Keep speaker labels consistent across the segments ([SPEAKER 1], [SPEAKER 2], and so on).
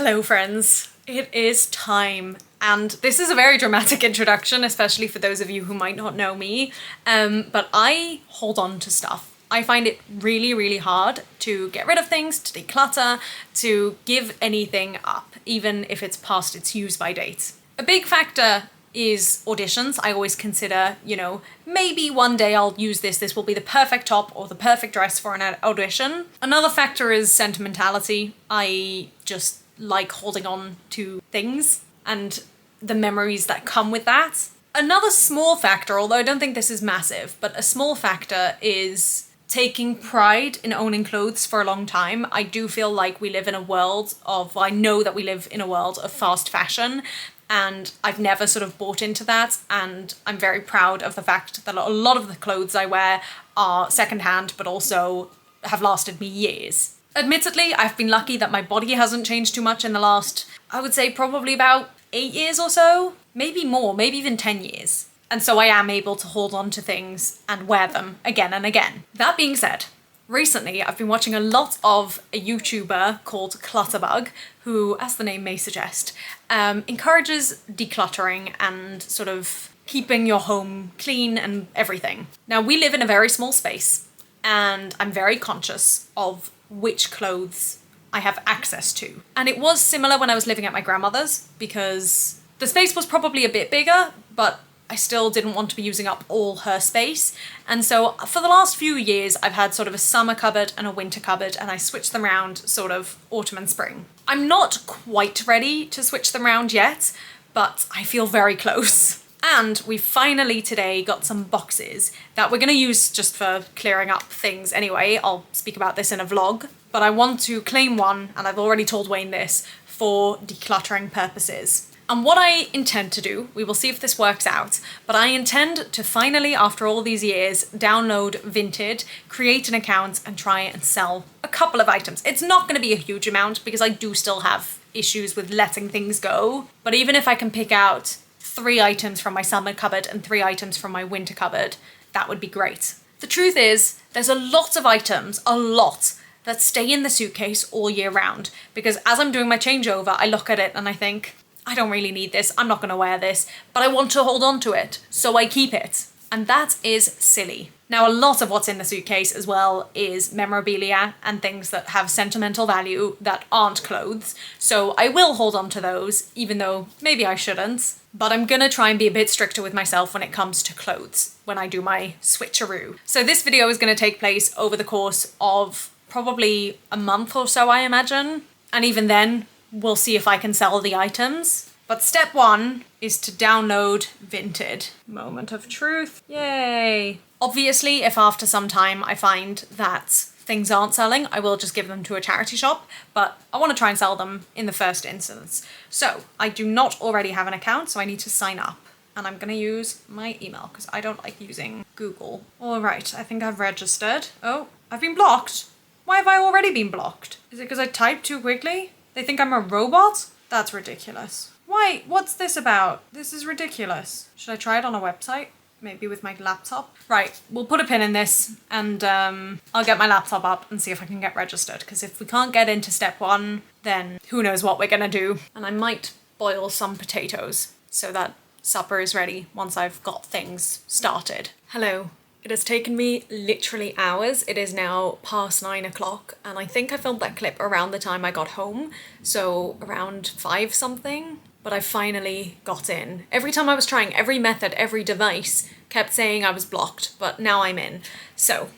[SPEAKER 1] Hello friends, it is time. And this is a very dramatic introduction, especially for those of you who might not know me, but I hold on to stuff. I find it really, really hard to get rid of things, to declutter, to give anything up, even if it's past its use-by date. A big factor is auditions. I always consider, maybe one day I'll use this. This will be the perfect top or the perfect dress for an audition. Another factor is sentimentality. I just like holding on to things and the memories that come with that. Another small factor, although I don't think this is massive, but a small factor is taking pride in owning clothes for a long time. I do feel like we live in a world of, I know that we live in a world of fast fashion, and I've never sort of bought into that, and I'm very proud of the fact that a lot of the clothes I wear are secondhand, but also have lasted me years. Admittedly, I've been lucky that my body hasn't changed too much in the last, I would say probably about 8 years or so, maybe more, maybe even 10 years. And so I am able to hold on to things and wear them again and again. That being said, recently I've been watching a lot of a YouTuber called Clutterbug, who, as the name may suggest, encourages decluttering and sort of keeping your home clean and everything. Now, we live in a very small space, and I'm very conscious of which clothes I have access to. And it was similar when I was living at my grandmother's, because the space was probably a bit bigger, but I still didn't want to be using up all her space. And so for the last few years, I've had sort of a summer cupboard and a winter cupboard, and I switched them around sort of autumn and spring. I'm not quite ready to switch them around yet, but I feel very close. And we finally today got some boxes that we're gonna use just for clearing up things anyway. I'll speak about this in a vlog, but I want to claim one, and I've already told Wayne this, for decluttering purposes. And what I intend to do, we will see if this works out, but I intend to finally, after all these years, download Vinted, create an account, and try and sell a couple of items. It's not going to be a huge amount because I do still have issues with letting things go, but even if I can pick out 3 items from my summer cupboard and 3 items from my winter cupboard, that would be great. The truth is, there's a lot of items, that stay in the suitcase all year round, because as I'm doing my changeover, I look at it and I think, I don't really need this, I'm not gonna wear this, but I want to hold on to it, so I keep it. And that is silly. Now, a lot of what's in the suitcase as well is memorabilia and things that have sentimental value that aren't clothes, so I will hold on to those, even though maybe I shouldn't. But I'm gonna try and be a bit stricter with myself when it comes to clothes, when I do my switcheroo. So this video is gonna take place over the course of probably a month or so, I imagine. And even then, we'll see if I can sell the items. But step 1 is to download Vinted. Moment of truth, yay. Obviously, if after some time I find that things aren't selling, I will just give them to a charity shop, but I want to try and sell them in the first instance. So I do not already have an account, so I need to sign up. And I'm gonna use my email because I don't like using Google. All right, I think I've registered. Oh, I've been blocked. Why have I already been blocked? Is it because I typed too quickly? They think I'm a robot? That's ridiculous. Why? What's this about? This is ridiculous. Should I try it on a website? Maybe with my laptop? Right, we'll put a pin in this, and I'll get my laptop up and see if I can get registered, because if we can't get into step 1, then who knows what we're gonna do. And I might boil some potatoes so that supper is ready once I've got things started. Hello. It has taken me literally hours. It is now past 9 o'clock, and I think I filmed that clip around the time I got home, so around 5 something. But I finally got in. Every time I was trying every method, every device kept saying I was blocked, but now I'm in. So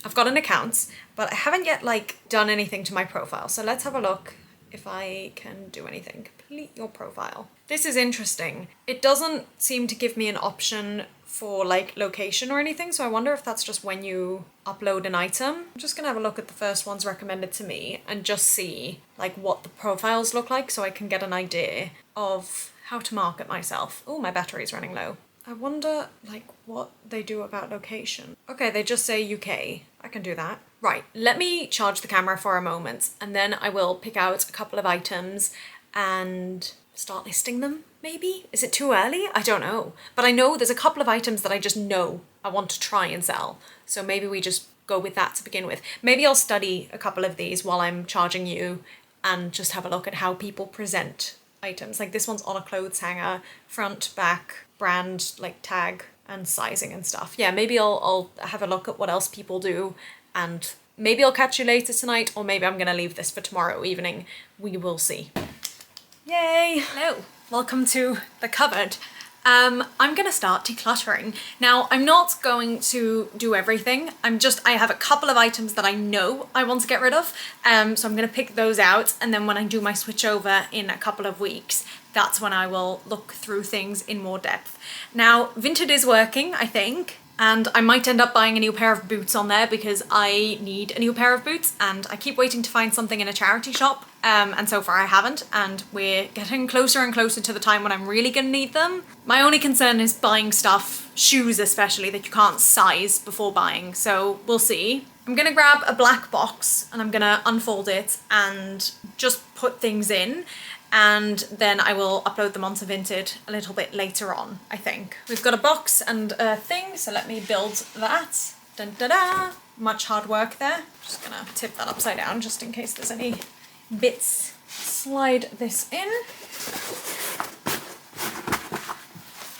[SPEAKER 1] I've got an account, but I haven't yet done anything to my profile. So let's have a look if I can do anything. Complete your profile. This is interesting. It doesn't seem to give me an option for location or anything, so I wonder if that's just when you upload an item. I'm just gonna have a look at the first ones recommended to me and just see what the profiles look like so I can get an idea of how to market myself. Oh, my battery's running low. I wonder what they do about location. Okay, they just say UK. I can do that. Right, let me charge the camera for a moment, and then I will pick out a couple of items and start listing them, maybe? Is it too early? I don't know. But I know there's a couple of items that I just know I want to try and sell. So maybe we just go with that to begin with. Maybe I'll study a couple of these while I'm charging you and just have a look at how people present items. Like this one's on a clothes hanger, front, back, brand, like tag and sizing and stuff. Yeah, maybe I'll have a look at what else people do, and maybe I'll catch you later tonight, or maybe I'm gonna leave this for tomorrow evening. We will see. Yay! Hello, welcome to the cupboard. I'm gonna start decluttering. Now, I'm not going to do everything. I have a couple of items that I know I want to get rid of. So I'm gonna pick those out, and then when I do my switch over in a couple of weeks, that's when I will look through things in more depth. Now, Vinted is working, I think, and I might end up buying a new pair of boots on there because I need a new pair of boots, and I keep waiting to find something in a charity shop, and so far I haven't, and we're getting closer and closer to the time when I'm really gonna need them. My only concern is buying stuff, shoes especially, that you can't size before buying, so we'll see. I'm gonna grab a black box and I'm gonna unfold it and just put things in, and then I will upload them onto Vinted a little bit later on, I think. We've got a box and a thing, so let me build that. Dun da da! Much hard work there. Just gonna tip that upside down just in case there's any bits. Slide this in.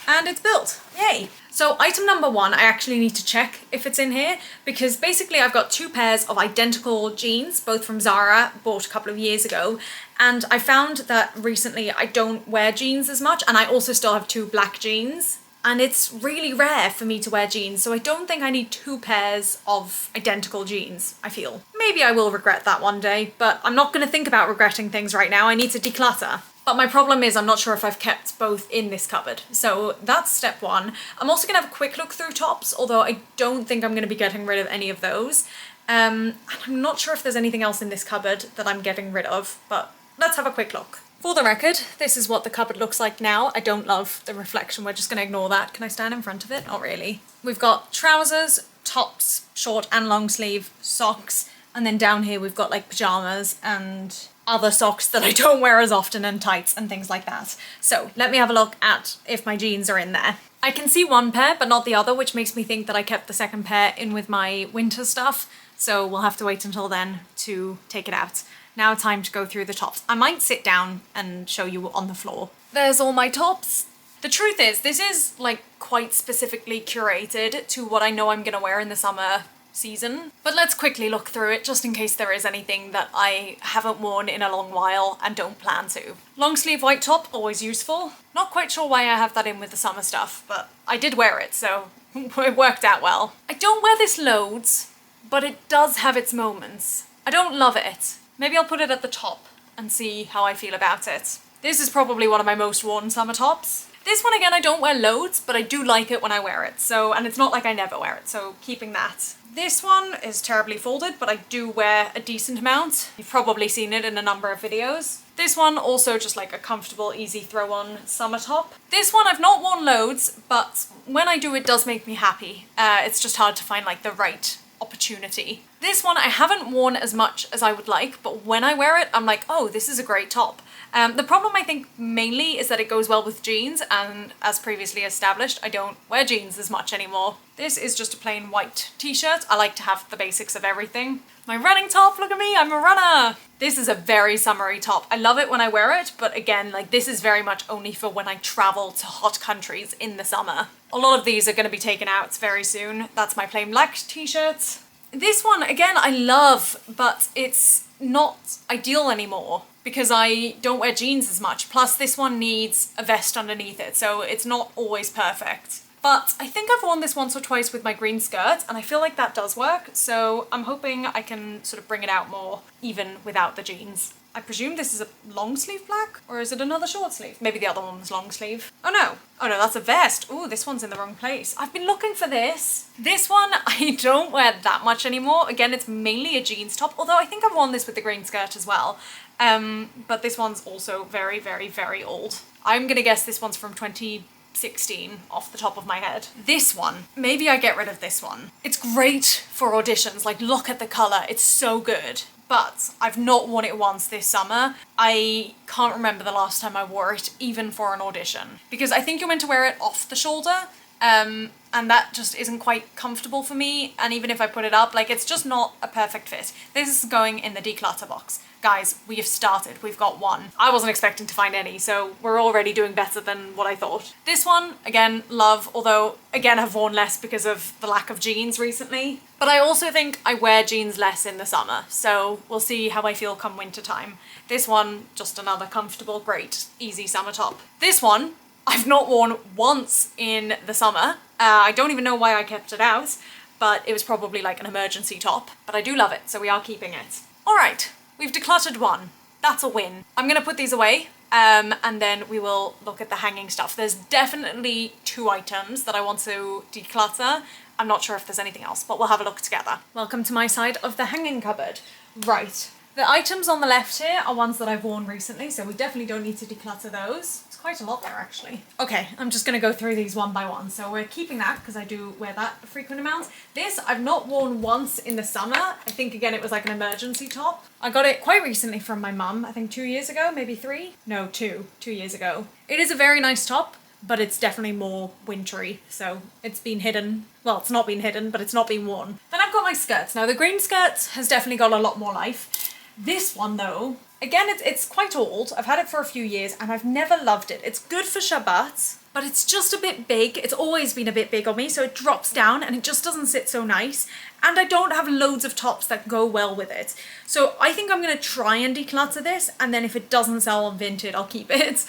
[SPEAKER 1] And it's built, yay! So item number one, I actually need to check if it's in here, because basically I've got two pairs of identical jeans, both from Zara, bought a couple of years ago, and I found that recently I don't wear jeans as much, and I also still have two black jeans, and it's really rare for me to wear jeans, so I don't think I need two pairs of identical jeans, I feel. Maybe I will regret that one day, but I'm not gonna think about regretting things right now. I need to declutter. But my problem is I'm not sure if I've kept both in this cupboard. So that's step one. I'm also gonna have a quick look through tops, although I don't think I'm gonna be getting rid of any of those. And I'm not sure if there's anything else in this cupboard that I'm getting rid of, but let's have a quick look. For the record, this is what the cupboard looks like now. I don't love the reflection, we're just gonna ignore that. Can I stand in front of it? Not really. We've got trousers, tops, short and long sleeve, socks, and then down here we've got like pajamas and other socks that I don't wear as often, and tights and things like that. So let me have a look at if my jeans are in there. I can see one pair but not the other, which makes me think that I kept the second pair in with my winter stuff. So we'll have to wait until then to take it out. Now time to go through the tops. I might sit down and show you on the floor. There's all my tops. The truth is, this is like quite specifically curated to what I know I'm gonna wear in the summer season. But let's quickly look through it just in case there is anything that I haven't worn in a long while and don't plan to. Long sleeve white top, always useful. Not quite sure why I have that in with the summer stuff, but I did wear it, so it worked out well. I don't wear this loads, but it does have its moments. I don't love it. Maybe I'll put it at the top and see how I feel about it. This is probably one of my most worn summer tops. This one again, I don't wear loads, but I do like it when I wear it. So, and it's not like I never wear it, so keeping that. This one is terribly folded, but I do wear a decent amount. You've probably seen it in a number of videos. This one also just like a comfortable, easy throw on summer top. This one I've not worn loads, but when I do it does make me happy. It's just hard to find like the right opportunity. This one I haven't worn as much as I would like, but when I wear it, I'm like, oh, this is a great top. The problem I think mainly is that it goes well with jeans, and as previously established, I don't wear jeans as much anymore. This is just a plain white t-shirt. I like to have the basics of everything. My running top, look at me, I'm a runner! This is a very summery top. I love it when I wear it, but again, like this is very much only for when I travel to hot countries in the summer. A lot of these are going to be taken out very soon. That's my plain black t-shirt. This one, again, I love, but it's not ideal anymore because I don't wear jeans as much. Plus this one needs a vest underneath it, so it's not always perfect. But I think I've worn this once or twice with my green skirt, and I feel like that does work, so I'm hoping I can sort of bring it out more, even without the jeans. I presume this is a long sleeve black, or is it another short sleeve? Maybe the other one was long sleeve. Oh no, that's a vest. Ooh, this one's in the wrong place. I've been looking for this. This one I don't wear that much anymore. Again, it's mainly a jeans top, although I think I've worn this with the green skirt as well. But this one's also very, very, very old. I'm gonna guess this one's from 2016 off the top of my head. This one, maybe I get rid of this one. It's great for auditions, like look at the colour, it's so good. But I've not worn it once this summer. I can't remember the last time I wore it, even for an audition. Because I think you're meant to wear it off the shoulder, and that just isn't quite comfortable for me. And even if I put it up, like it's just not a perfect fit. This is going in the declutter box. Guys, we have started. We've got one. I wasn't expecting to find any, so we're already doing better than what I thought. This one, again, love, although again I've worn less because of the lack of jeans recently. But I also think I wear jeans less in the summer, so we'll see how I feel come winter time. This one, just another comfortable, great, easy summer top. This one, I've not worn once in the summer. I don't even know why I kept it out, but it was probably like an emergency top. But I do love it, so we are keeping it. All right. We've decluttered one. That's a win. I'm gonna put these away and then we will look at the hanging stuff. There's definitely 2 items that I want to declutter. I'm not sure if there's anything else, but we'll have a look together. Welcome to my side of the hanging cupboard. Right. The items on the left here are ones that I've worn recently, so we definitely don't need to declutter those. It's quite a lot there, actually. Okay, I'm just gonna go through these one by one. So we're keeping that because I do wear that a frequent amount. This I've not worn once in the summer. I think, again, it was like an emergency top. I got it quite recently from my mum, I think 2 years ago, maybe 3? No, 2 years ago. It is a very nice top, but it's definitely more wintry, so it's been hidden. Well, it's not been hidden, but it's not been worn. Then I've got my skirts. Now, the green skirt has definitely got a lot more life. This one, though, again, it's quite old. I've had it for a few years, and I've never loved it. It's good for Shabbat, but it's just a bit big. It's always been a bit big on me, so it drops down, and it just doesn't sit so nice. And I don't have loads of tops that go well with it. So I think I'm going to try and declutter this, and then if it doesn't sell on Vinted, I'll keep it.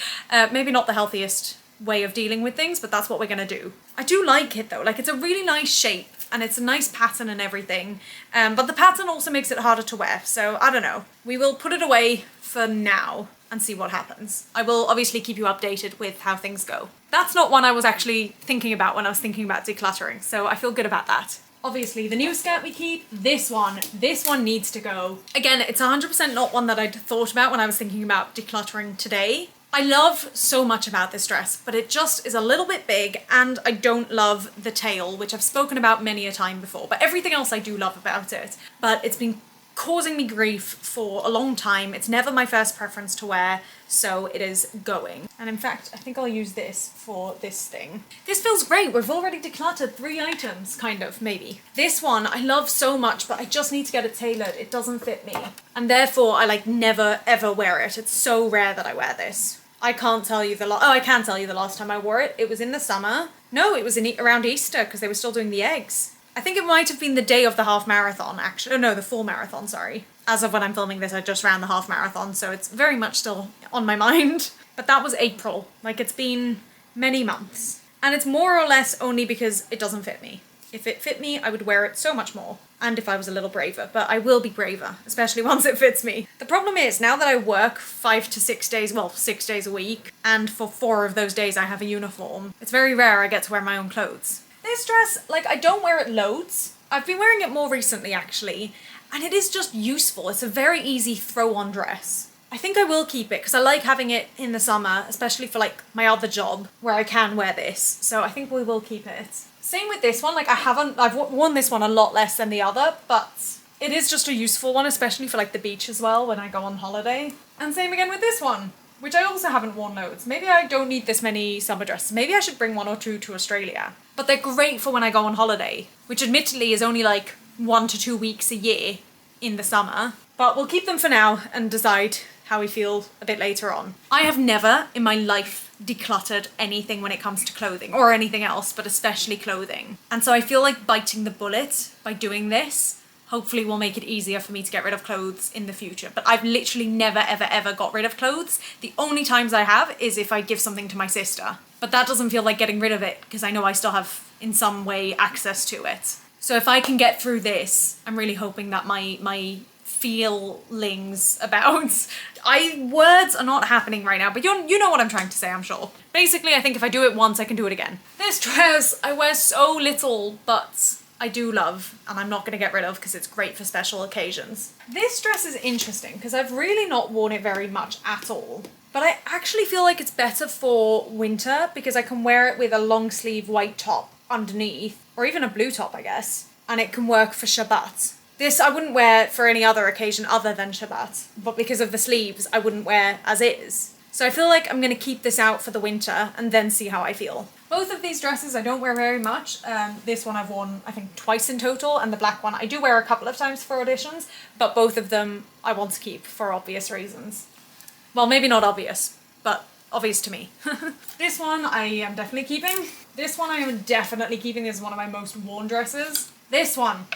[SPEAKER 1] Maybe not the healthiest way of dealing with things, but that's what we're gonna do. I do like it though, like it's a really nice shape and it's a nice pattern and everything, but the pattern also makes it harder to wear, so I don't know. We will put it away for now and see what happens. I will obviously keep you updated with how things go. That's not one I was actually thinking about when I was thinking about decluttering, so I feel good about that. Obviously, the new skirt we keep, this one needs to go. Again, it's 100% not one that I'd thought about when I was thinking about decluttering today. I love so much about this dress, but it just is a little bit big and I don't love the tail, which I've spoken about many a time before, but everything else I do love about it. But it's been causing me grief for a long time. It's never my first preference to wear, so it is going. And in fact, I think I'll use this for this thing. This feels great. We've already decluttered 3 items, kind of, maybe. This one I love so much, but I just need to get it tailored. It doesn't fit me. And therefore, I like never ever wear it. It's so rare that I wear this. I can't tell you I can tell you the last time I wore it. It was in the summer. No, it was around Easter because they were still doing the eggs. I think it might have been the day of the half marathon, actually. Oh no, the full marathon, sorry. As of when I'm filming this, I just ran the half marathon, so it's very much still on my mind. But that was April. Like, it's been many months. And it's more or less only because it doesn't fit me. If it fit me, I would wear it so much more. And if I was a little braver, but I will be braver, especially once it fits me. The problem is, now that I work 5 to 6 days, well, 6 days a week, and for 4 of those days I have a uniform, it's very rare I get to wear my own clothes. This dress, like, I don't wear it loads. I've been wearing it more recently, actually, and it is just useful. It's a very easy throw-on dress. I think I will keep it, because I like having it in the summer, especially for, like, my other job, where I can wear this, so I think we will keep it. Same with this one, like I've worn this one a lot less than the other, but it is just a useful one, especially for like the beach as well when I go on holiday. And same again with this one, which I also haven't worn loads. Maybe I don't need this many summer dresses. Maybe I should bring 1 or 2 to Australia. But they're great for when I go on holiday, which admittedly is only like 1 to 2 weeks a year in the summer. But we'll keep them for now and decide how we feel a bit later on. I have never in my life decluttered anything when it comes to clothing or anything else, but especially clothing. And so I feel like biting the bullet by doing this hopefully will make it easier for me to get rid of clothes in the future. But I've literally never ever got rid of clothes. The only times I have is if I give something to my sister. But that doesn't feel like getting rid of it because I know I still have in some way access to it. So if I can get through this, I'm really hoping that my feelings about words are not happening right now, but you know what I'm trying to say, I'm sure. Basically, I think if I do it once, I can do it again. This dress I wear so little, but I do love, and I'm not going to get rid of because it's great for special occasions. This dress is interesting because I've really not worn it very much at all, but I actually feel like it's better for winter because I can wear it with a long sleeve white top underneath, or even a blue top, I guess, and it can work for Shabbat. This I wouldn't wear for any other occasion other than Shabbat, but because of the sleeves, I wouldn't wear as is. So I feel like I'm gonna keep this out for the winter and then see how I feel. Both of these dresses I don't wear very much. This one I've worn I think twice in total, and the black one I do wear a couple of times for auditions, but both of them I want to keep for obvious reasons. Well, maybe not obvious, but obvious to me. This one I am definitely keeping. This one I am definitely keeping. This is one of my most worn dresses. This one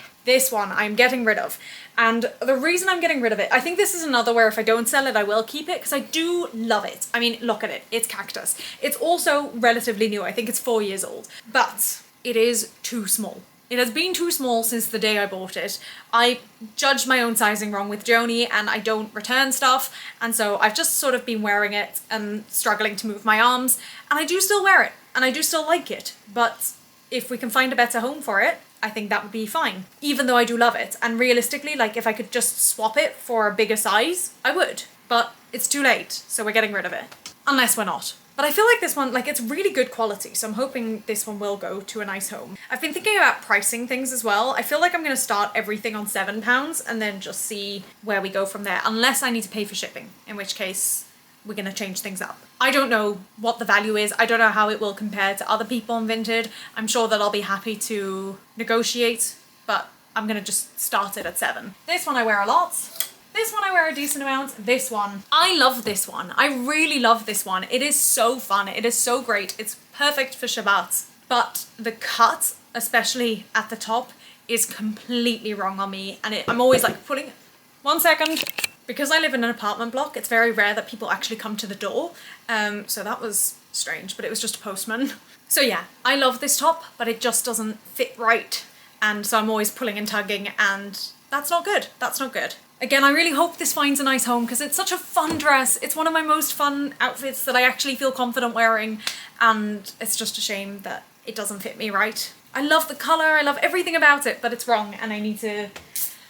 [SPEAKER 1] I'm getting rid of. And the reason I'm getting rid of it, I think this is another where if I don't sell it, I will keep it because I do love it. I mean, look at it. It's cactus. It's also relatively new. I think it's 4 years old, but it is too small. It has been too small since the day I bought it. I judged my own sizing wrong with Joni and I don't return stuff. And so I've just sort of been wearing it and struggling to move my arms. And I do still wear it and I do still like it. But if we can find a better home for it, I think that would be fine. Even though I do love it. And realistically, like if I could just swap it for a bigger size, I would. But it's too late, so we're getting rid of it. Unless we're not. But I feel like this one, like it's really good quality, so I'm hoping this one will go to a nice home. I've been thinking about pricing things as well. I feel like I'm gonna start everything on £7 and then just see where we go from there, unless I need to pay for shipping, in which case we're gonna change things up. I don't know what the value is. I don't know how it will compare to other people on Vinted. I'm sure that I'll be happy to negotiate, but I'm gonna just start it at 7. This one I wear a lot. This one I wear a decent amount. This one, I love this one. I really love this one. It is so fun. It is so great. It's perfect for Shabbat. But the cut, especially at the top, is completely wrong on me. And I'm always like putting, 1 second. Because I live in an apartment block, it's very rare that people actually come to the door. So that was strange, but it was just a postman. So yeah, I love this top, but it just doesn't fit right. And so I'm always pulling and tugging and that's not good. That's not good. Again, I really hope this finds a nice home because it's such a fun dress. It's one of my most fun outfits that I actually feel confident wearing. And it's just a shame that it doesn't fit me right. I love the color, I love everything about it, but it's wrong and I need to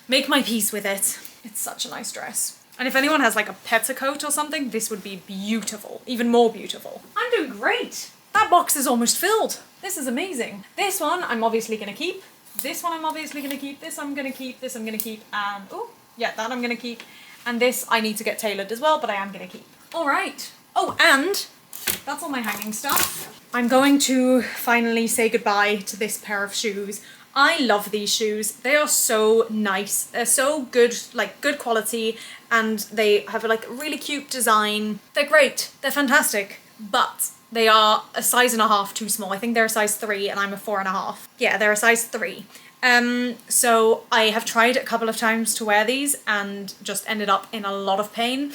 [SPEAKER 1] make my peace with it. It's such a nice dress. And if anyone has like a petticoat or something, this would be beautiful, even more beautiful. I'm doing great. That box is almost filled. This is amazing. This one I'm obviously gonna keep. This one I'm obviously gonna keep. This I'm gonna keep. This I'm gonna keep. And oh, yeah, that I'm gonna keep. And this I need to get tailored as well, but I am gonna keep. All right. Oh, and that's all my hanging stuff. I'm going to finally say goodbye to this pair of shoes. I love these shoes. They are so nice. They're so good, like good quality, and they have like a really cute design. They're great. They're fantastic, but they are a size and a half too small. I think they're a size 3 and I'm a 4.5. Yeah, they're a size 3. So I have tried a couple of times to wear these and just ended up in a lot of pain.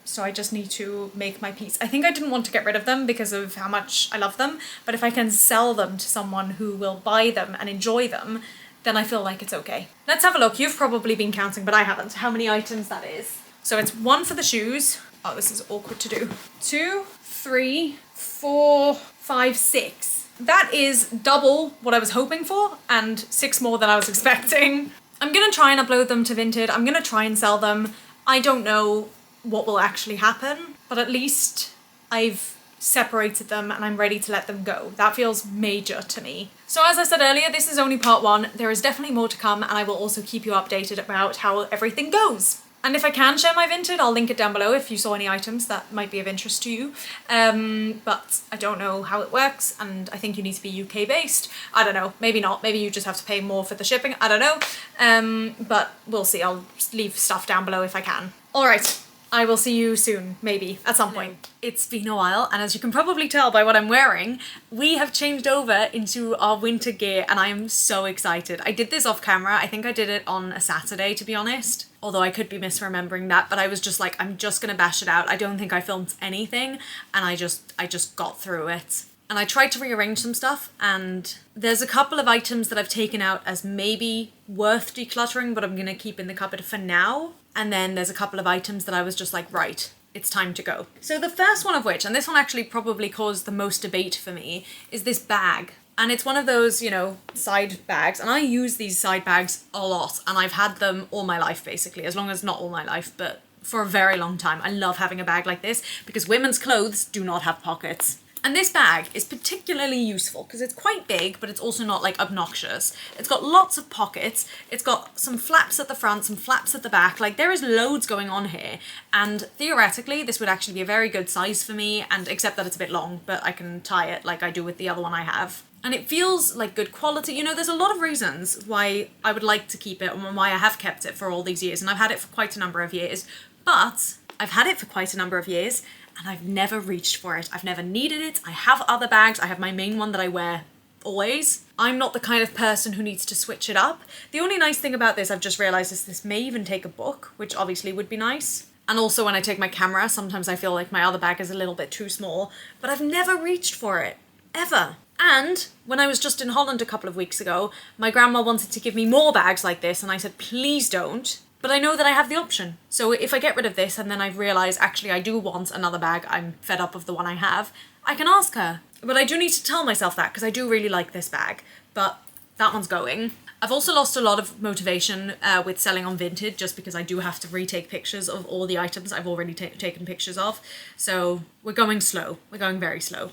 [SPEAKER 1] So I just need to make my peace. I think I didn't want to get rid of them because of how much I love them, but if I can sell them to someone who will buy them and enjoy them, then I feel like it's okay. Let's have a look. You've probably been counting, but I haven't. How many items that is. So it's 1 for the shoes. Oh, this is awkward to do. 2, 3, 4, 5, 6. That is double what I was hoping for and 6 more than I was expecting. I'm gonna try and upload them to Vinted. I'm gonna try and sell them. I don't know what will actually happen, but at least I've separated them and I'm ready to let them go. That feels major to me. So as I said earlier, this is only part 1. There is definitely more to come and I will also keep you updated about how everything goes. And if I can share my Vinted, I'll link it down below if you saw any items that might be of interest to you. But I don't know how it works and I think you need to be UK based. I don't know, maybe not. Maybe you just have to pay more for the shipping. I don't know. But we'll see. I'll leave stuff down below if I can. All right. I will see you soon, maybe, at some point. It's been a while, and as you can probably tell by what I'm wearing, we have changed over into our winter gear, and I am so excited. I did this off camera. I think I did it on a Saturday, to be honest. Although I could be misremembering that, but I was just like, I'm just gonna bash it out. I don't think I filmed anything, and I just got through it. And I tried to rearrange some stuff, and there's a couple of items that I've taken out as maybe worth decluttering, but I'm gonna keep in the cupboard for now. And then there's a couple of items that I was just like, right, it's time to go. So the first one of which, and this one actually probably caused the most debate for me, is this bag. And it's one of those, you know, side bags. And I use these side bags a lot, and I've had them all my life, basically, as long as not all my life, but for a very long time. I love having a bag like this because women's clothes do not have pockets. And this bag is particularly useful because it's quite big, but it's also not like obnoxious. It's got lots of pockets. It's got some flaps at the front, some flaps at the back. Like there is loads going on here. And theoretically, this would actually be a very good size for me, and except that it's a bit long, but I can tie it like I do with the other one I have. And it feels like good quality. You know, there's a lot of reasons why I would like to keep it and why I have kept it for all these years. And I've had it for quite a number of years, but I've had it for quite a number of years and I've never reached for it. I've never needed it. I have other bags. I have my main one that I wear always. I'm not the kind of person who needs to switch it up. The only nice thing about this I've just realized is this may even take a book, which obviously would be nice. And also when I take my camera, sometimes I feel like my other bag is a little bit too small, but I've never reached for it, ever. And when I was just in Holland a couple of weeks ago, my grandma wanted to give me more bags like this and I said, please don't. But I know that I have the option. So if I get rid of this and then I realise actually I do want another bag, I'm fed up of the one I have, I can ask her. But I do need to tell myself that because I do really like this bag. But that one's going. I've also lost a lot of motivation with selling on Vinted just because I do have to retake pictures of all the items I've already taken pictures of. So we're going slow. We're going very slow.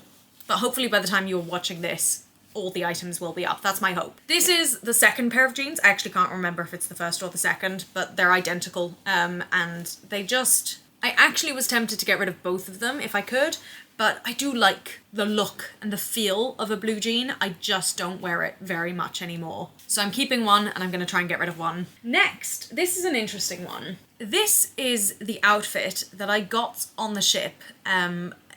[SPEAKER 1] But hopefully by the time you're watching this, all the items will be up. That's my hope. This is the second pair of jeans. I actually can't remember if it's the first or the second, but they're identical. And they just... I actually was tempted to get rid of both of them if I could, but I do like the look and the feel of a blue jean. I just don't wear it very much anymore. So I'm keeping one and I'm going to try and get rid of one. Next, this is an interesting one. This is the outfit that I got on the ship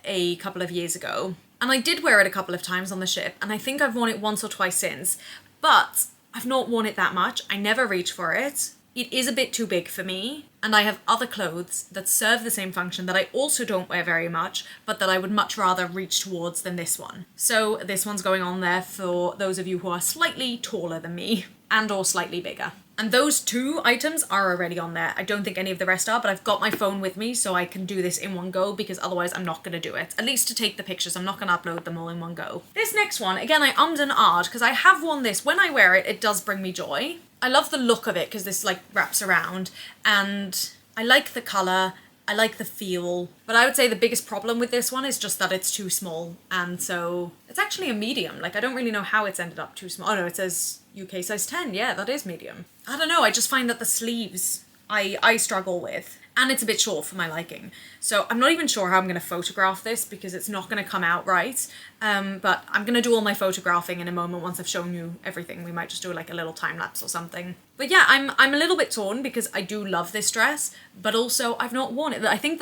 [SPEAKER 1] a couple of years ago. And I did wear it a couple of times on the ship, and I think I've worn it once or twice since, but I've not worn it that much. I never reach for it. It is a bit too big for me, and I have other clothes that serve the same function that I also don't wear very much, but that I would much rather reach towards than this one. So this one's going on there for those of you who are slightly taller than me, and or slightly bigger. And those two items are already on there. I don't think any of the rest are, but I've got my phone with me so I can do this in one go because otherwise I'm not going to do it. At least to take the pictures, I'm not going to upload them all in one go. This next one, again, I ummed and ahed because I have worn this. When I wear it, it does bring me joy. I love the look of it because this like wraps around and I like the colour. I like the feel, but I would say the biggest problem with this one is just that it's too small. And so it's actually a medium. Like I don't really know how it's ended up too small. Oh no, it says UK size 10. Yeah, that is medium. I don't know. I just find that the sleeves I struggle with. And it's a bit short for my liking. So I'm not even sure how I'm going to photograph this because it's not going to come out right. But I'm going to do all my photographing in a moment once I've shown you everything. We might just do like a little time lapse or something. But yeah, I'm a little bit torn because I do love this dress, but also I've not worn it. I think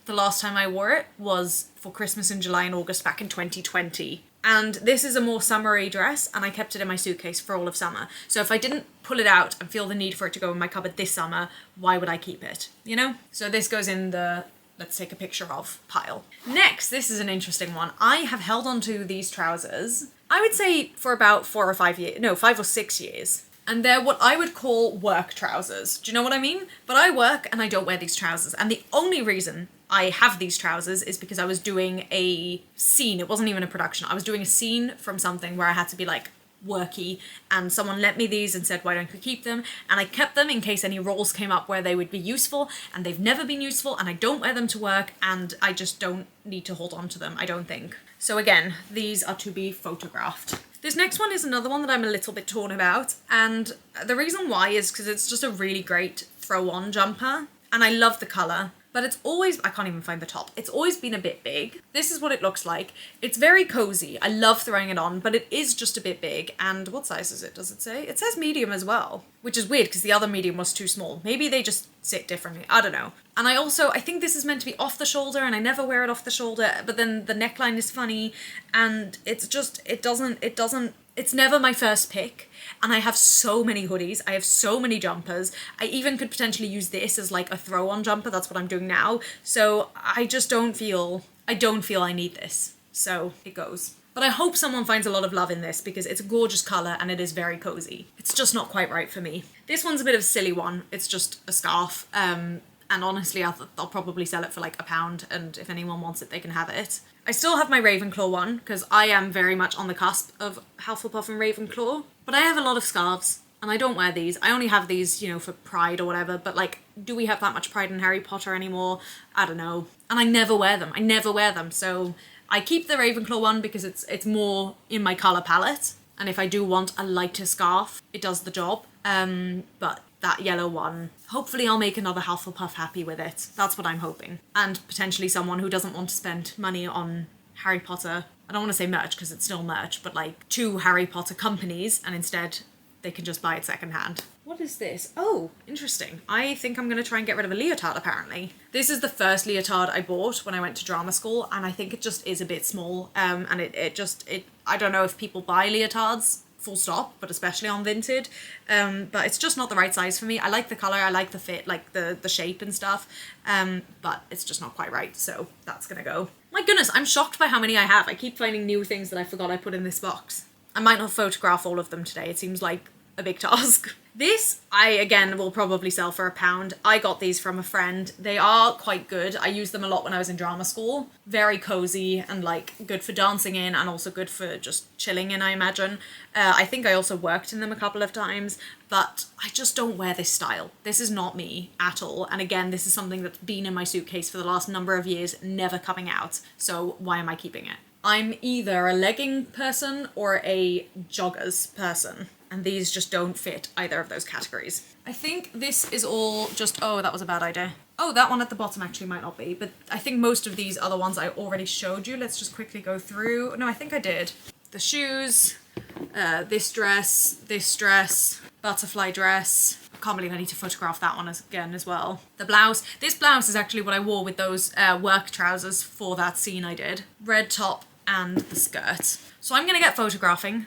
[SPEAKER 1] the last time I wore it was for Christmas in July and August back in 2020. And this is a more summery dress and I kept it in my suitcase for all of summer. So if I didn't pull it out and feel the need for it to go in my cupboard this summer, why would I keep it? You know? So this goes in the let's take a picture of pile. Next, this is an interesting one. I have held on to these trousers, I would say for about 4 or 5 years, no, 5 or 6 years. And they're what I would call work trousers. Do you know what I mean? But I work and I don't wear these trousers. And the only reason I have these trousers is because I was doing a scene. It wasn't even a production. I was doing a scene from something where I had to be like worky and someone lent me these and said, why don't you keep them? And I kept them in case any roles came up where they would be useful, and they've never been useful and I don't wear them to work and I just don't need to hold on to them, I don't think. So again, these are to be photographed. This next one is another one that I'm a little bit torn about, and the reason why is because it's just a really great throw-on jumper and I love the colour. But it's always, I can't even find the top. It's always been a bit big. This is what it looks like. It's very cozy. I love throwing it on, but it is just a bit big. And what size is it? Does it say? It says medium as well, which is weird because the other medium was too small. Maybe they just sit differently. I don't know. And I think this is meant to be off the shoulder and I never wear it off the shoulder, but then the neckline is funny and it's just, it's never my first pick. And I have so many hoodies, I have so many jumpers. I even could potentially use this as like a throw-on jumper. That's what I'm doing now. So I just don't feel I need this. So it goes. But I hope someone finds a lot of love in this because it's a gorgeous colour and it is very cozy. It's just not quite right for me. This one's a bit of a silly one. It's just a scarf. And honestly, I'll probably sell it for like £1, and if anyone wants it, they can have it. I still have my Ravenclaw one because I am very much on the cusp of Hufflepuff and Ravenclaw. But I have a lot of scarves and I don't wear these. I only have these, you know, for pride or whatever. But like, do we have that much pride in Harry Potter anymore? I don't know. And I never wear them. So I keep the Ravenclaw one because it's more in my colour palette. And if I do want a lighter scarf, it does the job. But that yellow one, hopefully I'll make another Hufflepuff happy with it. That's what I'm hoping. And potentially someone who doesn't want to spend money on Harry Potter. I don't want to say merch because it's still merch, but like 2 Harry Potter companies, and instead they can just buy it secondhand. What is this? Oh, interesting. I think I'm going to try and get rid of a leotard apparently. This is the first leotard I bought when I went to drama school, and I think it just is a bit small. And I don't know if people buy leotards full stop, but especially on Vinted. But it's just not the right size for me. I like the colour, I like the fit, like the shape and stuff. But it's just not quite right, so that's gonna go. My goodness, I'm shocked by how many I have. I keep finding new things that I forgot I put in this box. I might not photograph all of them today. It seems like a big task. This, I again will probably sell for £1. I got these from a friend. They are quite good. I used them a lot when I was in drama school. Very cozy and like good for dancing in and also good for just chilling in, I imagine. I think I also worked in them a couple of times, but I just don't wear this style. This is not me at all. And again, this is something that's been in my suitcase for the last number of years, never coming out. So why am I keeping it? I'm either a legging person or a joggers person. And these just don't fit either of those categories. I think this is all just, oh, that was a bad idea. Oh, that one at the bottom actually might not be, but I think most of these are the ones I already showed you. Let's just quickly go through. No, I think I did. The shoes, this dress, butterfly dress. I can't believe I need to photograph that one again as well. The blouse. This blouse is actually what I wore with those work trousers for that scene I did. Red top and the skirt. So I'm gonna get photographing.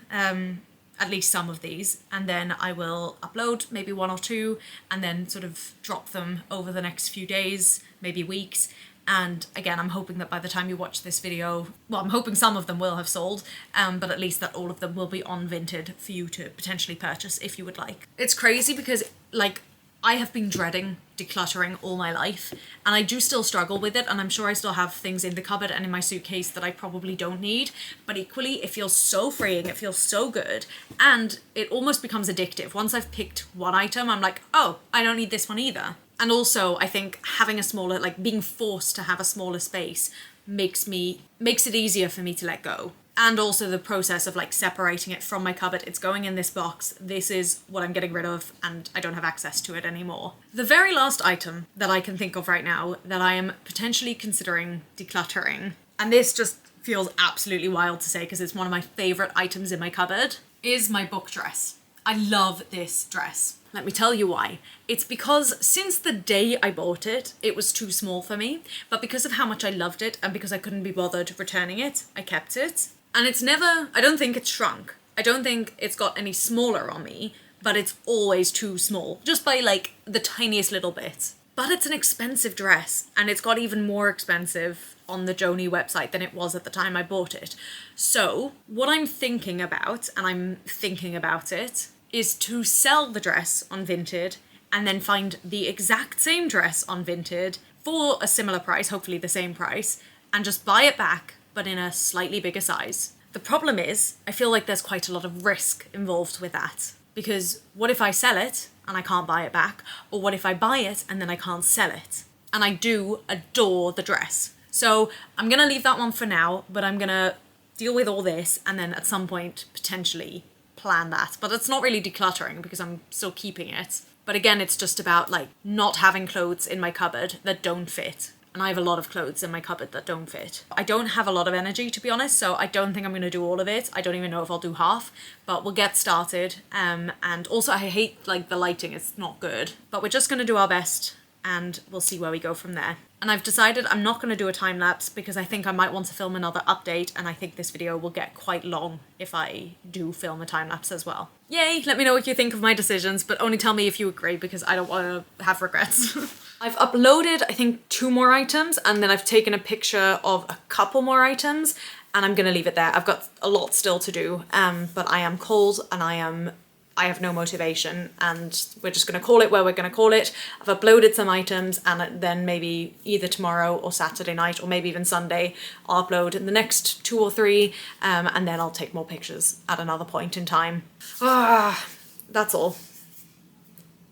[SPEAKER 1] At least some of these, and then I will upload maybe 1 or 2 and then sort of drop them over the next few days, maybe weeks. And again, I'm hoping that by the time you watch this video, well, I'm hoping some of them will have sold, but at least that all of them will be on Vinted for you to potentially purchase if you would like. It's crazy because like I have been dreading decluttering all my life, and I do still struggle with it, and I'm sure I still have things in the cupboard and in my suitcase that I probably don't need, but equally it feels so freeing, it feels so good, and it almost becomes addictive. Once I've picked one item, I'm like, oh, I don't need this one either. And also I think having a smaller, like being forced to have a smaller space makes it easier for me to let go. And also the process of like separating it from my cupboard. It's going in this box. This is what I'm getting rid of and I don't have access to it anymore. The very last item that I can think of right now that I am potentially considering decluttering, and this just feels absolutely wild to say because it's one of my favorite items in my cupboard, is my book dress. I love this dress. Let me tell you why. It's because since the day I bought it, it was too small for me, but because of how much I loved it and because I couldn't be bothered returning it, I kept it. And it's never, I don't think it's shrunk. I don't think it's got any smaller on me, but it's always too small, just by like the tiniest little bit. But it's an expensive dress, and it's got even more expensive on the Joni website than it was at the time I bought it. So what I'm thinking about, and I'm thinking about it, is to sell the dress on Vinted and then find the exact same dress on Vinted for a similar price, hopefully the same price, and just buy it back, but in a slightly bigger size. The problem is, I feel like there's quite a lot of risk involved with that. Because what if I sell it and I can't buy it back? Or what if I buy it and then I can't sell it? And I do adore the dress. So I'm gonna leave that one for now, but I'm gonna deal with all this and then at some point potentially plan that. But it's not really decluttering because I'm still keeping it. But again, it's just about like not having clothes in my cupboard that don't fit. And I have a lot of clothes in my cupboard that don't fit. I don't have a lot of energy, to be honest, so I don't think I'm going to do all of it. I don't even know if I'll do half, but we'll get started. And also I hate like the lighting, it's not good. But we're just going to do our best and we'll see where we go from there. And I've decided I'm not going to do a time lapse because I think I might want to film another update, and I think this video will get quite long if I do film a time lapse as well. Yay! Let me know what you think of my decisions, but only tell me if you agree because I don't want to have regrets. I've uploaded, I think, 2 more items, and then I've taken a picture of a couple more items, and I'm gonna leave it there. I've got a lot still to do, but I am cold and I have no motivation, and we're just gonna call it where we're gonna call it. I've uploaded some items, and then maybe either tomorrow or Saturday night, or maybe even Sunday, I'll upload in the next 2 or 3, and then I'll take more pictures at another point in time. That's all.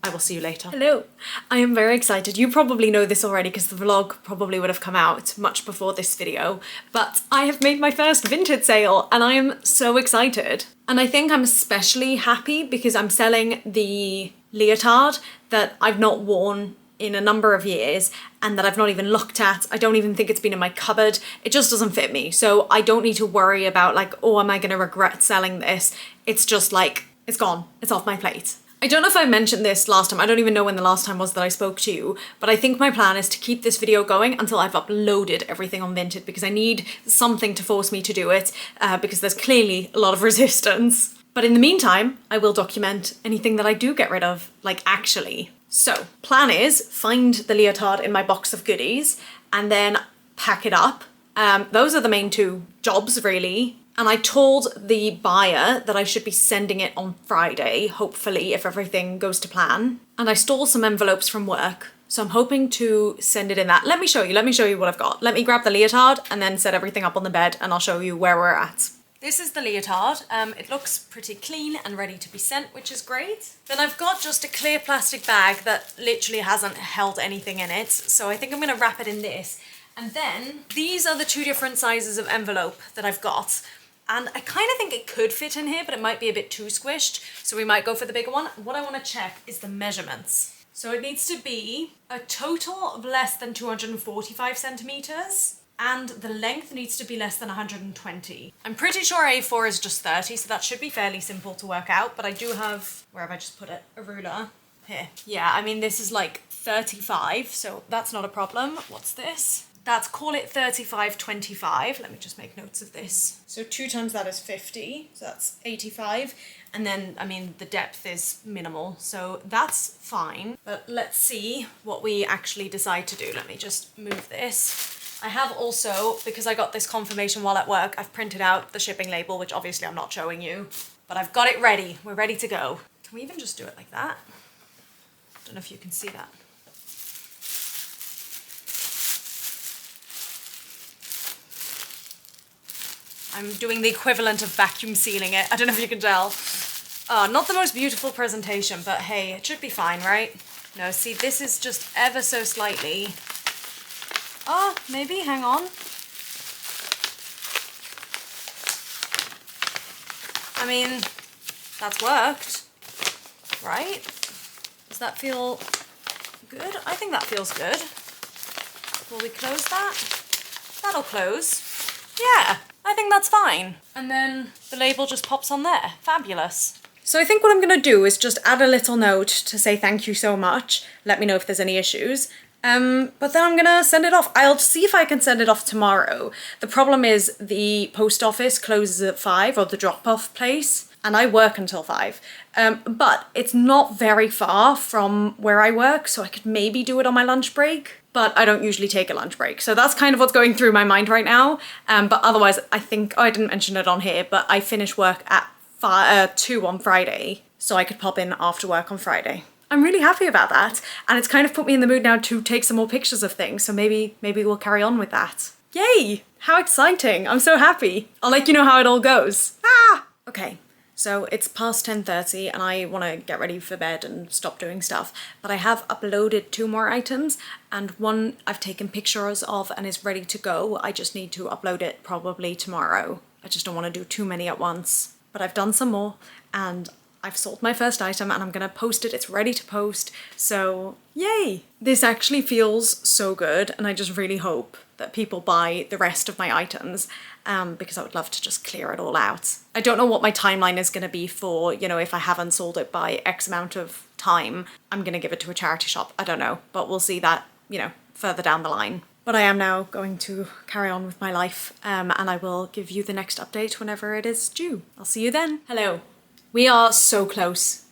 [SPEAKER 1] I will see you later. Hello. I am very excited. You probably know this already because the vlog probably would have come out much before this video, but I have made my first Vinted sale and I am so excited. And I think I'm especially happy because I'm selling the leotard that I've not worn in a number of years and that I've not even looked at. I don't even think it's been in my cupboard. It just doesn't fit me. So I don't need to worry about like, oh, am I gonna regret selling this? It's just like, it's gone. It's off my plate. I don't know if I mentioned this last time. I don't even know when the last time was that I spoke to you, but I think my plan is to keep this video going until I've uploaded everything on Vinted because I need something to force me to do it because there's clearly a lot of resistance. But in the meantime, I will document anything that I do get rid of, like actually. So, plan is find the leotard in my box of goodies and then pack it up. Those are the main two jobs really. And I told the buyer that I should be sending it on Friday, hopefully, if everything goes to plan. And I stole some envelopes from work, so I'm hoping to send it in that. Let me show you what I've got. Let me grab the leotard and then set everything up on the bed and I'll show you where we're at. This is the leotard. It looks pretty clean and ready to be sent, which is great. Then I've got just a clear plastic bag that literally hasn't held anything in it, so I think I'm gonna wrap it in this. And then these are the two different sizes of envelope that I've got. And I kind of think it could fit in here, but it might be a bit too squished. So we might go for the bigger one. What I want to check is the measurements. So it needs to be a total of less than 245 centimeters. And the length needs to be less than 120. I'm pretty sure A4 is just 30, so that should be fairly simple to work out. But I do have, where have I just put it? A ruler. Here. Yeah, I mean, this is like 35, so that's not a problem. What's this? That's, call it 35/25. Let me just make notes of this. So 2 times that is 50, so that's 85. And then, I mean, the depth is minimal, so that's fine. But let's see what we actually decide to do. Let me just move this. I have also, because I got this confirmation while at work, I've printed out the shipping label, which obviously I'm not showing you, but I've got it ready. We're ready to go. Can we even just do it like that? I don't know if you can see that. I'm doing the equivalent of vacuum sealing it. I don't know if you can tell. Oh, not the most beautiful presentation, but hey, it should be fine, right? No, see, this is just ever so slightly. Oh, maybe, hang on. I mean, that's worked, right? Does that feel good? I think that feels good. Will we close that? That'll close. Yeah. I think that's fine. And then the label just pops on there. Fabulous. So I think what I'm gonna do is just add a little note to say thank you so much. Let me know if there's any issues. But then I'm gonna send it off. I'll see if I can send it off tomorrow. The problem is the post office closes at 5, or the drop-off place, and I work until 5. But it's not very far from where I work, so I could maybe do it on my lunch break. But I don't usually take a lunch break. So that's kind of what's going through my mind right now. But otherwise, I think, oh, I didn't mention it on here, but I finish work at 2 on Friday. So I could pop in after work on Friday. I'm really happy about that. And it's kind of put me in the mood now to take some more pictures of things. So maybe we'll carry on with that. Yay! How exciting. I'm so happy. I'll let you know how it all goes. Ah! Okay. So it's past 10:30 and I want to get ready for bed and stop doing stuff. But I have uploaded 2 more items and one I've taken pictures of and is ready to go. I just need to upload it probably tomorrow. I just don't want to do too many at once. But I've done some more and I've sold my first item and I'm gonna post it. It's ready to post. So yay! This actually feels so good and I just really hope that people buy the rest of my items because I would love to just clear it all out. I don't know what my timeline is gonna be for, you know, if I haven't sold it by X amount of time, I'm gonna give it to a charity shop. I don't know, but we'll see that, you know, further down the line. But I am now going to carry on with my life and I will give you the next update whenever it is due. I'll see you then. Hello. We are so close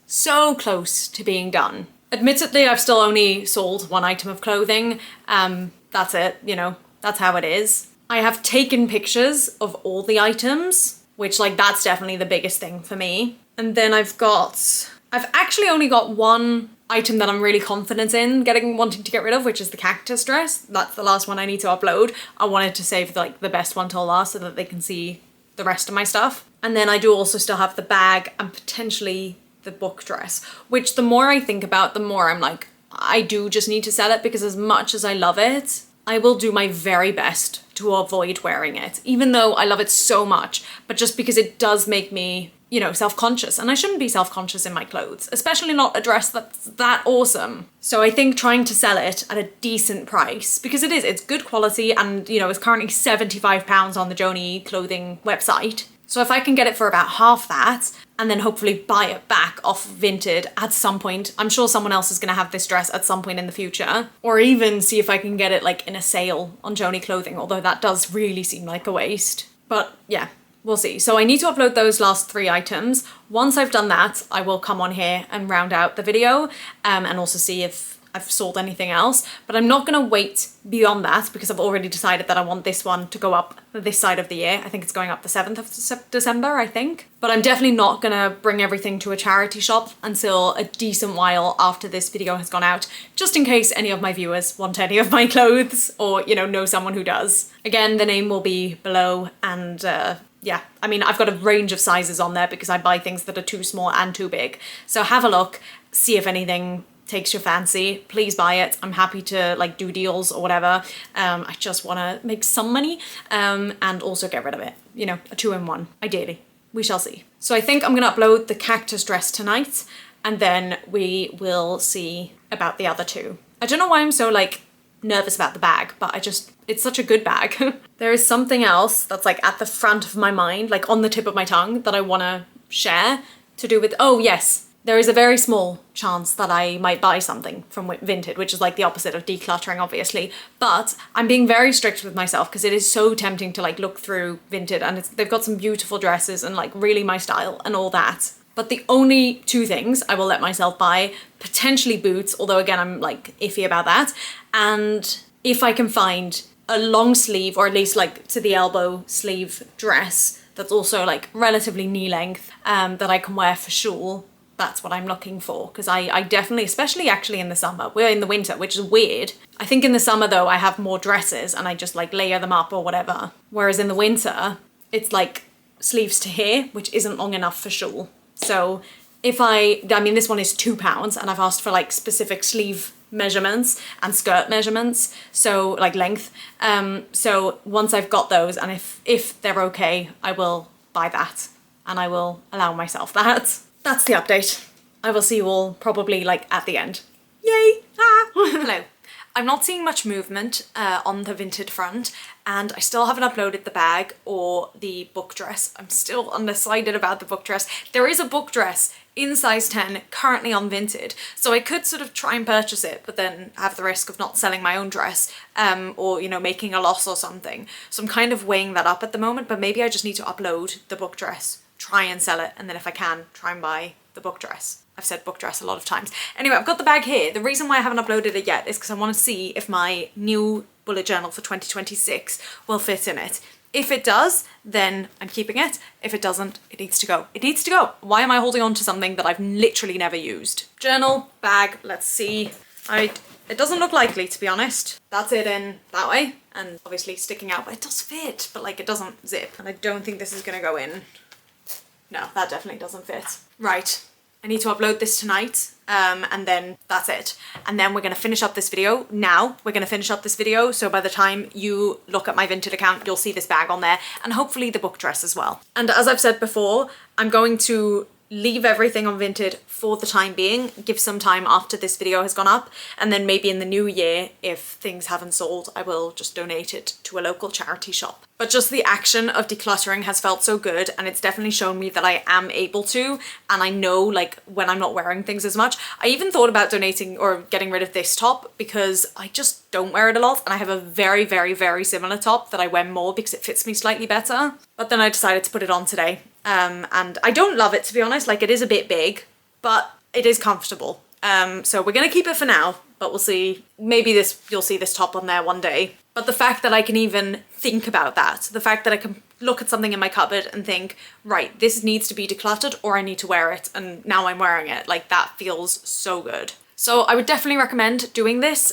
[SPEAKER 1] to being done. Admittedly, I've still only sold 1 item of clothing. That's it, you know, that's how it is. I have taken pictures of all the items, which like that's definitely the biggest thing for me. And then I've actually only got 1 item that I'm really confident in wanting to get rid of, which is the cactus dress. That's the last one I need to upload. I wanted to save like the best one till last so that they can see the rest of my stuff. And then I do also still have the bag and potentially the book dress, which the more I think about, the more I'm like, I do just need to sell it, because as much as I love it, I will do my very best to avoid wearing it, even though I love it so much, but just because it does make me, you know, self-conscious, and I shouldn't be self-conscious in my clothes, especially not a dress that's that awesome. So I think trying to sell it at a decent price, because it's good quality, and you know, it's currently £75 on the Joni clothing website. So if I can get it for about half that, and then hopefully buy it back off Vinted at some point, I'm sure someone else is going to have this dress at some point in the future, or even see if I can get it like in a sale on Joni clothing, although that does really seem like a waste. But yeah, we'll see. So I need to upload those last 3 items. Once I've done that, I will come on here and round out the video, and also see if I've sold anything else, but I'm not gonna wait beyond that, because I've already decided that I want this one to go up this side of the year. I think it's going up the 7th of December, I think. But I'm definitely not gonna bring everything to a charity shop until a decent while after this video has gone out, just in case any of my viewers want any of my clothes, or, you know someone who does. Again, the name will be below, and yeah, I mean, I've got a range of sizes on there because I buy things that are too small and too big. So have a look, see if anything takes your fancy, please buy it. I'm happy to like do deals or whatever. I just want to make some money, and also get rid of it. You know, a 2-in-1, ideally. We shall see. So I think I'm gonna upload the cactus dress tonight, and then we will see about the other 2. I don't know why I'm so like nervous about the bag, but it's such a good bag. There is something else that's like at the front of my mind, like on the tip of my tongue, that I want to share, to do with, oh yes, there is a very small chance that I might buy something from Vinted, which is like the opposite of decluttering, obviously. But I'm being very strict with myself, because it is so tempting to like look through Vinted, and they've got some beautiful dresses and like really my style and all that. But the only 2 things I will let myself buy, potentially boots, although again, I'm like iffy about that. And if I can find a long sleeve, or at least like to the elbow sleeve dress that's also like relatively knee length, that I can wear for shul, that's what I'm looking for. Because I definitely, especially actually in the summer, we're in the winter, which is weird. I think in the summer though, I have more dresses and I just like layer them up or whatever. Whereas in the winter, it's like sleeves to here, which isn't long enough for shul. So if I mean, this one is £2, and I've asked for like specific sleeve measurements and skirt measurements, so like length. So once I've got those, and if they're okay, I will buy that, and I will allow myself that. That's the update. I will see you all probably like at the end. Yay! Ah! Hello. I'm not seeing much movement on the Vinted front, and I still haven't uploaded the bag or the book dress. I'm still undecided about the book dress. There is a book dress in size 10 currently on Vinted, so I could sort of try and purchase it, but then have the risk of not selling my own dress, or, you know, making a loss or something. So I'm kind of weighing that up at the moment, but maybe I just need to upload the book dress, try and sell it, and then if I can, try and buy the book dress. I've said book dress a lot of times. Anyway, I've got the bag here. The reason why I haven't uploaded it yet is because I want to see if my new bullet journal for 2026 will fit in it. If it does, then I'm keeping it. If it doesn't, it needs to go. It needs to go. Why am I holding on to something that I've literally never used? Journal, bag, let's see. It doesn't look likely, to be honest. That's it in that way, and obviously sticking out, but it does fit, but like it doesn't zip. And I don't think this is gonna go in. No, that definitely doesn't fit. Right. I need to upload this tonight, and then that's it. And then we're gonna finish up this video. Now we're gonna finish up this video, so by the time you look at my Vinted account, you'll see this bag on there, and hopefully the book dress as well. And as I've said before, I'm going to leave everything on Vinted for the time being, give some time after this video has gone up, and then maybe in the new year, if things haven't sold, I will just donate it to a local charity shop. But just the action of decluttering has felt so good, and it's definitely shown me that I am able to, and I know like when I'm not wearing things as much. I even thought about donating or getting rid of this top because I just don't wear it a lot, and I have a very, very, very similar top that I wear more because it fits me slightly better. But then I decided to put it on today, and I don't love it, to be honest. Like, it is a bit big, but it is comfortable. So we're gonna keep it for now, but we'll see. Maybe you'll see this top on there one day. But the fact that I can even think about that, the fact that I can look at something in my cupboard and think, right, this needs to be decluttered, or I need to wear it, and now I'm wearing it, like, that feels so good. So I would definitely recommend doing this.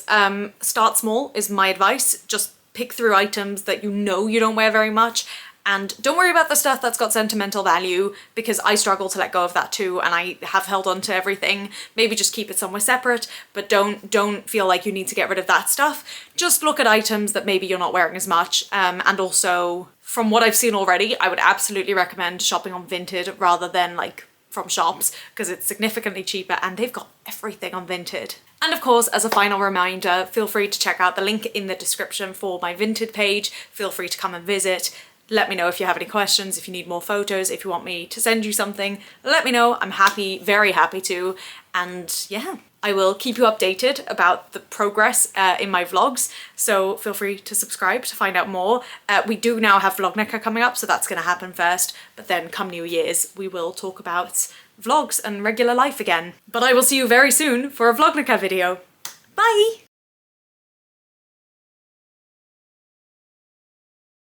[SPEAKER 1] Start small is my advice. Just pick through items that you know you don't wear very much, And don't worry about the stuff that's got sentimental value, because I struggle to let go of that too, and I have held on to everything. Maybe just keep it somewhere separate, but don't feel like you need to get rid of that stuff. Just look at items that maybe you're not wearing as much, and also from what I've seen already, I would absolutely recommend shopping on Vinted rather than like from shops, because it's significantly cheaper and they've got everything on Vinted. And of course, as a final reminder, feel free to check out the link in the description for my Vinted page. Feel free to come and visit. Let me know if you have any questions, if you need more photos, if you want me to send you something, let me know. I'm happy, very happy to. And yeah, I will keep you updated about the progress in my vlogs. So feel free to subscribe to find out more. We do now have Vlognica coming up, so that's gonna happen first. But then come New Year's, we will talk about vlogs and regular life again. But I will see you very soon for a Vlognica video. Bye!